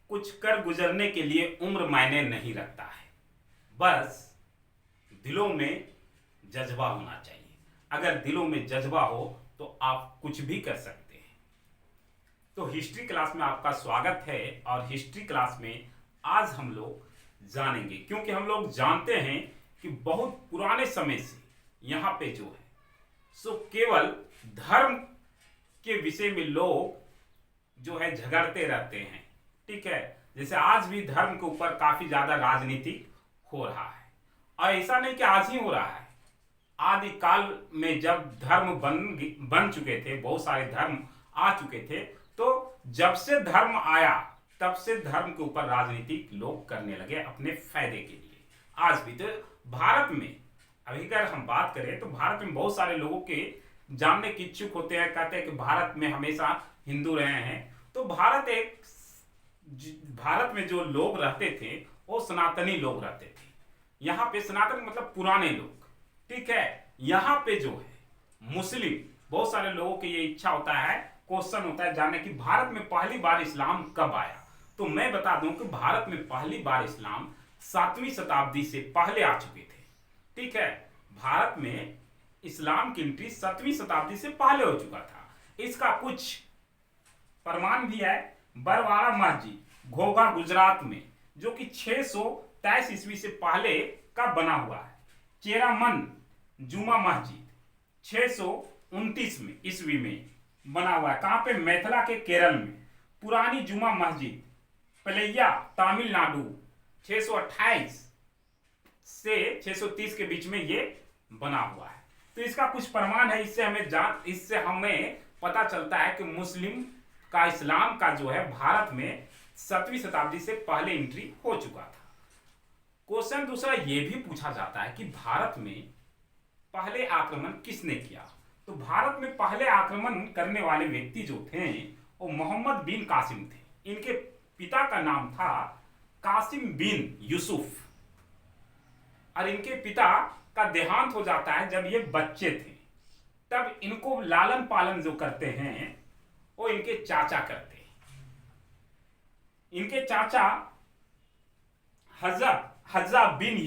कुछ कर गुजरने के लिए उम्र मायने नहीं रखता है, बस दिलों में जज्बा होना चाहिए। अगर दिलों में जज्बा हो तो आप कुछ भी कर सकते हैं। तो हिस्ट्री क्लास में आपका स्वागत है। और हिस्ट्री क्लास में आज हम लोग जानेंगे, क्योंकि हम लोग जानते हैं कि बहुत पुराने समय से यहाँ पे जो है सो केवल धर्म के विषय में लोग जो है झगड़ते रहते हैं। ठीक है, जैसे आज भी धर्म के ऊपर काफी ज्यादा राजनीति हो रहा है। और ऐसा नहीं कि आज ही हो रहा है, आदि काल में जब धर्म बन चुके थे, बहुत सारे धर्म आ चुके थे, तो जब से धर्म आया तब से धर्म के ऊपर राजनीति लोग करने लगे अपने फायदे के लिए। आज भी तो भारत में अभी अगर हम बात करें तो भारत में बहुत सारे लोगों के जानने की इच्छुक होते हैं, कहते हैं कि भारत में हमेशा हिंदू रहे हैं। तो भारत में जो लोग रहते थे वो सनातनी लोग रहते थे। यहाँ पे सनातन मतलब पुराने लोग। ठीक है, यहाँ पे जो है मुस्लिम, बहुत सारे लोगों की ये इच्छा होता है, क्वेश्चन होता है जानने की भारत में पहली बार इस्लाम कब आया। तो मैं बता दूं कि भारत में पहली बार इस्लाम 7वीं शताब्दी से पहले आ चुके थे। ठीक है, भारत में इस्लाम की एंट्री 7वीं शताब्दी से पहले हो चुका था। इसका कुछ प्रमाण भी है। बरवाड़ा मस्जिद घोघा गुजरात में, जो कि 623 ईस्वी से पहले का बना हुआ है। चेरामन जुमा मस्जिद 629 में ईस्वी में बना हुआ है। कहां पे? मैथिला के केरल में। पुरानी जुमा मस्जिद पलैया तमिलनाडु 628 से 630 के बीच में ये बना हुआ है। तो इसका कुछ प्रमाण है। इससे हमें पता चलता है कि मुस्लिम का इस्लाम का जो है भारत में 7वीं शताब्दी से पहले एंट्री हो चुका था। क्वेश्चन दूसरा ये भी पूछा जाता है कि भारत में पहले आक्रमण किसने किया। तो भारत में पहले आक्रमण करने वाले व्यक्ति जो थे वो मोहम्मद बिन कासिम थे। इनके पिता का नाम था कासिम बिन यूसुफ, और इनके पिता का देहांत हो जाता है जब ये बच्चे थे। तब इनको लालन पालन जो करते हैं वो इनके चाचा करते हैं। इनके चाचा हज्जा बिन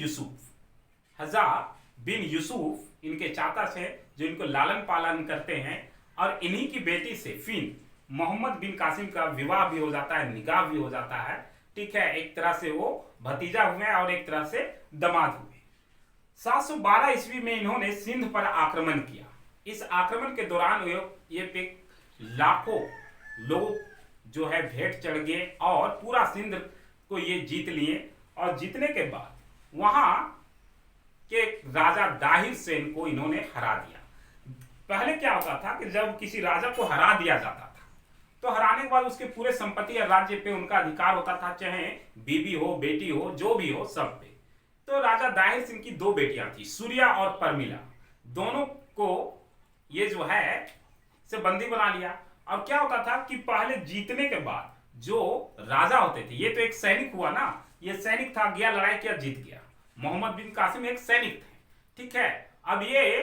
यूसुफ इनके चाचा से जो इनको लालन पालन करते हैं। और इन्हीं की बेटी से फिर मोहम्मद बिन कासिम का विवाह भी हो जाता है, निकाह भी हो जाता है। ठीक है, एक तरह से वो भतीजा हुए और एक तरह से दामाद हुए। 712 ईस्वी में इन्होंने सिंध पर आक्रमण किया। इस आक्रमण के दौरान ये पे लाखों लोग जो है भेंट चढ़ गए और पूरा सिंध को ये जीत लिए। और जीतने के बाद वहां के राजा दाहिर सेन को इन्होंने हरा दिया। पहले क्या होता था कि जब किसी राजा को हरा दिया जाता था तो हराने के बाद उसके पूरे संपत्ति या राज्य पे उनका अधिकार होता था, चाहे बीबी हो, बेटी हो, जो भी हो, सब पे। तो राजा दाहिर सिंह की 2 बेटियां थी, सूर्या और परमिला। दोनों को ये जो है से बंदी बना लिया। और क्या होता था कि पहले जीतने के बाद जो राजा होते थे, ये तो एक सैनिक हुआ ना, ये सैनिक था, गया लड़ाई किया, जीत गया। मोहम्मद बिन कासिम एक सैनिक थे। ठीक है, अब ये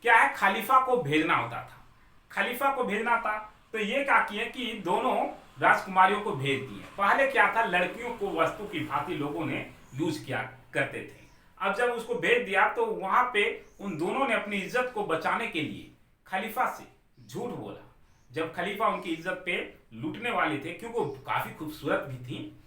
क्या है, खलीफा को भेजना होता था। खलीफा को भेजना था तो ये क्या किए कि दोनों राजकुमारियों को भेज दिए। पहले क्या था, लड़कियों को वस्तु की भांति लोगों ने यूज किया करते थे। अब जब उसको भेज दिया तो वहां पे उन दोनों ने अपनी इज्जत को बचाने के लिए खलीफा से झूठ बोला। जब खलीफा उनकी इज्जत पे लूटने वाले थे, क्योंकि वो काफी खूबसूरत भी थी,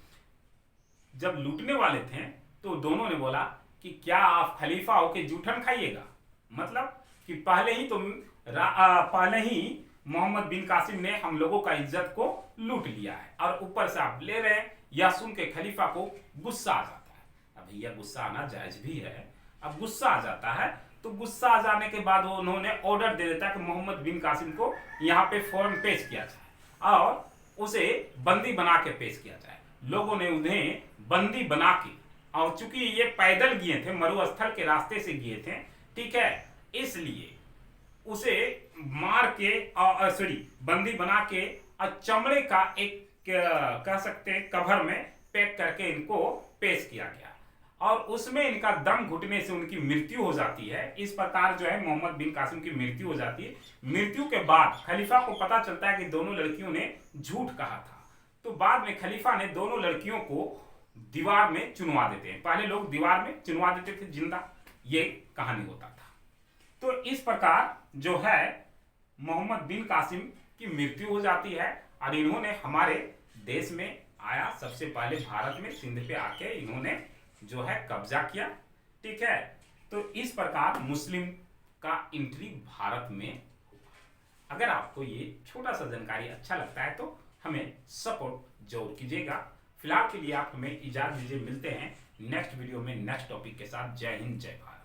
जब लूटने वाले थे तो दोनों ने बोला कि क्या आप खलीफा होके जूठन खाइएगा, मतलब कि पहले ही मोहम्मद बिन कासिम ने हम लोगों का इज्जत को लूट लिया है और ऊपर से आप ले रहे हैं। यह सुन के खलीफा को गुस्सा आ जाता है। अब भैया गुस्सा आना जायज भी है। अब गुस्सा आ जाता है तो गुस्सा आ जाने के बाद उन्होंने ऑर्डर दे देता है कि मोहम्मद बिन कासिम को यहाँ पे फौरन पेश किया जाए और उसे बंदी बना के पेश किया जाए। लोगों ने उन्हें बंदी बना के, और चूंकि ये पैदल गए थे, मरुस्थल के रास्ते से गए थे, ठीक है, इसलिए उसे मार के बंदी बना के और चमड़े का एक कह सकते हैं कवर में पैक करके इनको पेश किया गया और उसमें इनका दम घुटने से उनकी मृत्यु हो जाती है। इस प्रकार जो है मोहम्मद बिन कासिम की मृत्यु हो जाती है। मृत्यु के बाद खलीफा को पता चलता है कि दोनों लड़कियों ने झूठ कहा था, तो बाद में खलीफा ने दोनों लड़कियों को दीवार में चुनवा देते हैं। पहले लोग दीवार में चुनवा देते थे जिंदा, ये कहानी होता था। तो इस प्रकार जो है मोहम्मद बिन कासिम की मृत्यु हो जाती है और इन्होंने हमारे देश में आया, सबसे पहले भारत में सिंध पे आके इन्होंने जो है कब्जा किया। ठीक है, तो इस प्रकार मुस्लिम का एंट्री भारत में हुआ। अगर आपको ये छोटा सा जानकारी अच्छा लगता है तो हमें सपोर्ट जरूर कीजिएगा। फिलहाल के लिए आप हमें इजाजत दीजिए, मिलते हैं नेक्स्ट वीडियो में नेक्स्ट टॉपिक के साथ। जय हिंद, जय भारत।